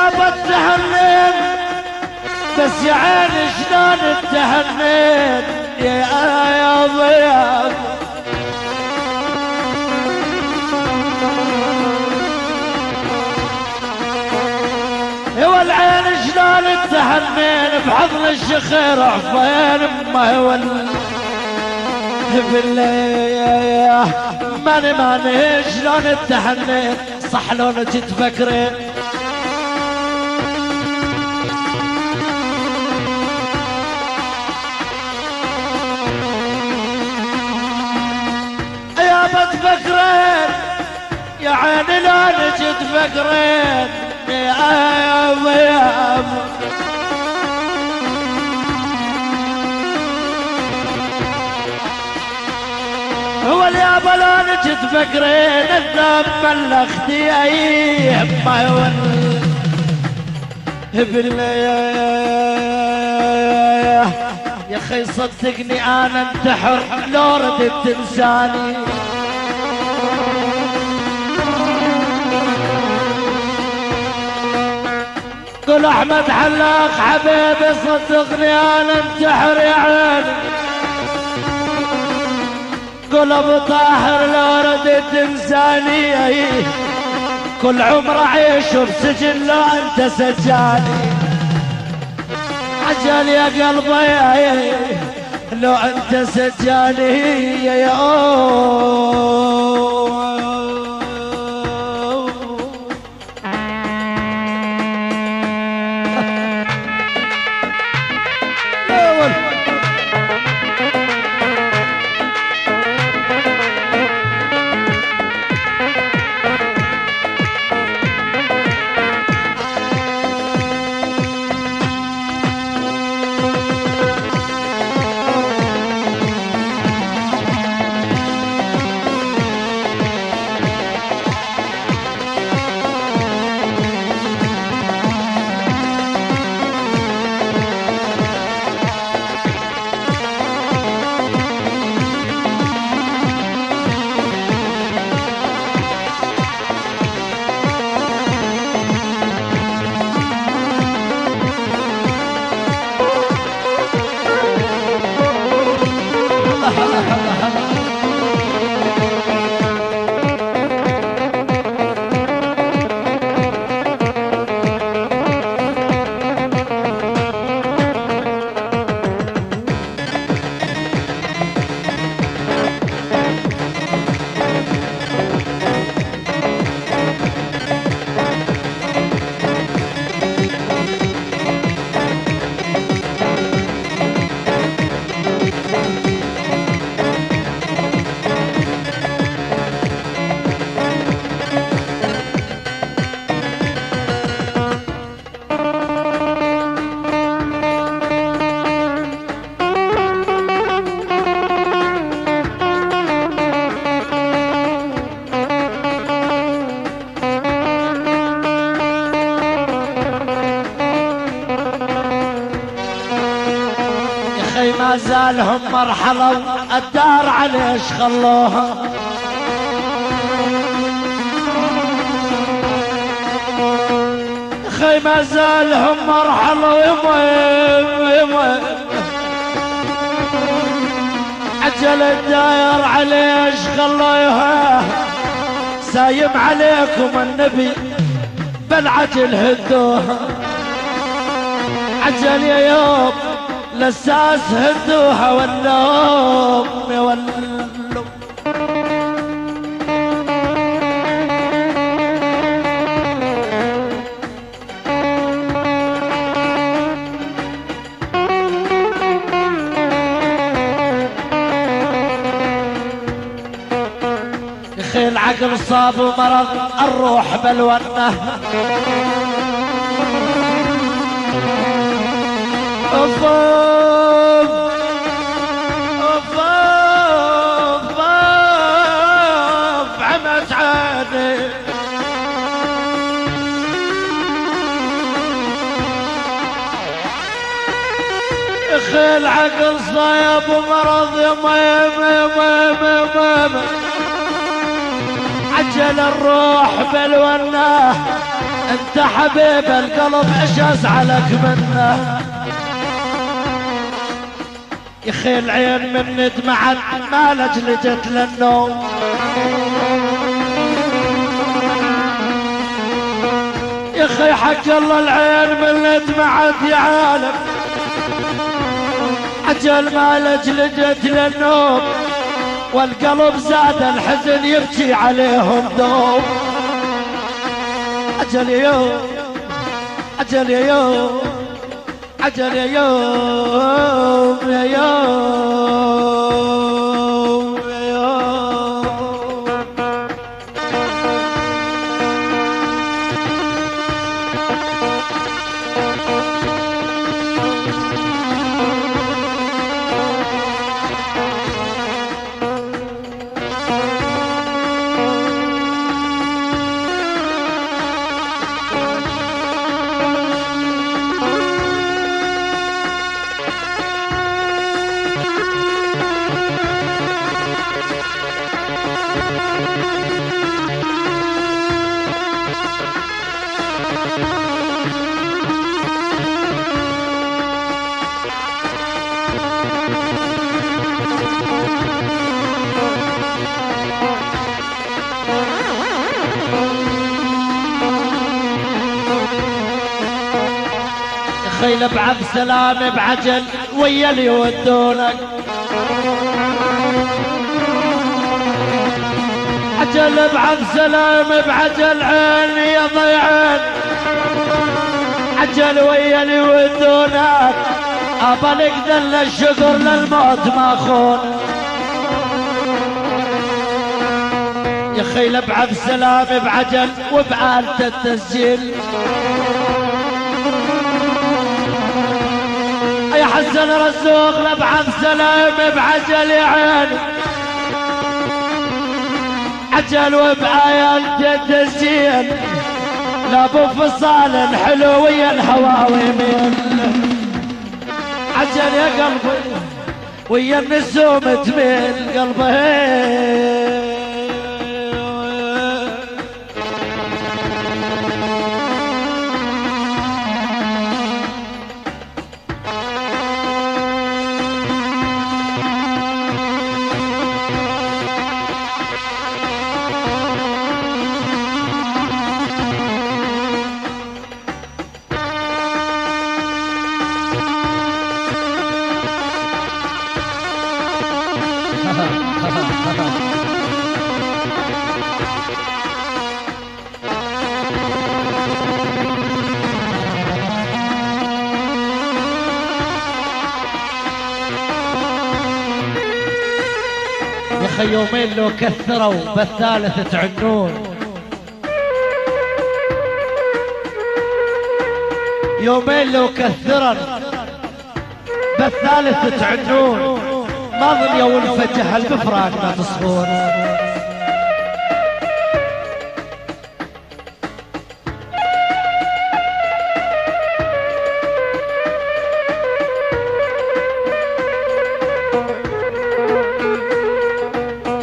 يابا التهنين بس يا عيني شلون التهنين يا ضياف هو العين شلون التهنين بحضن الشخير عفين ما هو بالله ماني شلون التهنين صح لون تتفكرين يا بتفكرين يا عيني لون تتفكرين يا ضياف هو اليابا لون تتفكرين الذنب ملختي ايام ما هو يا اخي صدقني انا انتحر لو ردت تنساني قول احمد حلاق حبيبي صدقني انا انتحر يا عيني قول ابو طاهر لو ردت تنساني كل عمر اعيش بسجن لو انت سجاني عجل يا قلبي لو انت سجاني يا ما زالهم مرحلة الدار عليش خلوها خي ما زالهم مرحلة يما عجل الداير عليش خلوها سايم عليكم النبي بالعجل هدوها عجل يا يوم لساس هدوها والنوم يولوا يخي العقل صاب ومرض الروح بلونه أفاف أفاف عمت عيني اخي العقل صايب ومرض يما عجل الروح بالونه انت حبيب القلب ايش ازعلك منه يا اخي العين من دمعت ما لجلجت للنوم يا اخي حق الله العين من دمعت يا عالم عجل ما لجلجت للنوم والقلب زاد الحزن يبكي عليهم دوم عجل يا يوم عجل يا يوم عجل يا يوم يا يوم يا يوم خيل بعبد سلام بعجل ويا اللي يودونك عجل بعبد سلام بعجل عين يا ضيعين عجل ويا اللي يودونك ابا نقدر الشكر للموت ما خون يا خيل بعبد سلام بعجل وبعالة التسجيل يا حسن رزوق لبعض سلام بعجل يا عيني عجل وبآيات التسجيل لابو فصال حلو ويا الهواوي من عجل يا قلبي ويا النسوم تميل قلبي يا اخي يومين لو كثروا بالثالث تعنون يومين لو كثرن بالثالث تعنون ما ظن يا ولفة جهل بفراقنا تصفون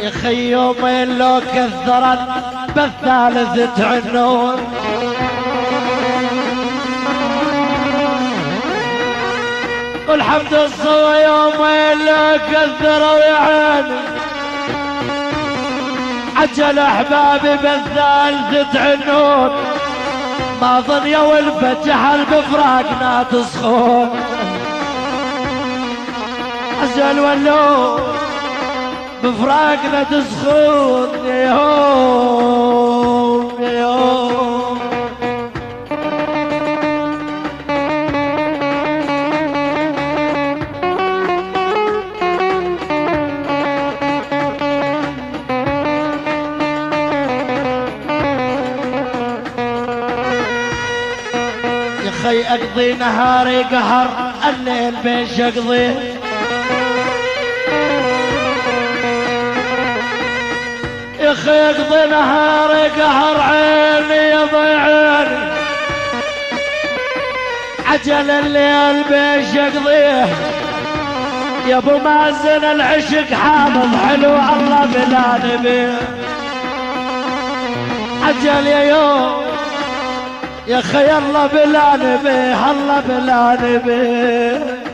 يا خي يومين لو كثرت بالثالث تعنون والحمد لله يومين لو كثروا يا عيني عجل احبابي بالثالث تعنون ما ظن يا ولفة جهل بفراقنا تصخون عجل ولو بفراقنا تسخون يا يوم يا يوم يا خي اقضي نهاري قهر الليل بيش اقضيه يا اخي اقضي نهاري قهر عيني يا ضيعيني عجل الليل بيش اقضيه يا ابو مازن العشق حافظ حلو الله بلا نبي عجل يا يوم يا خي الله بلا نبي الله بلا نبي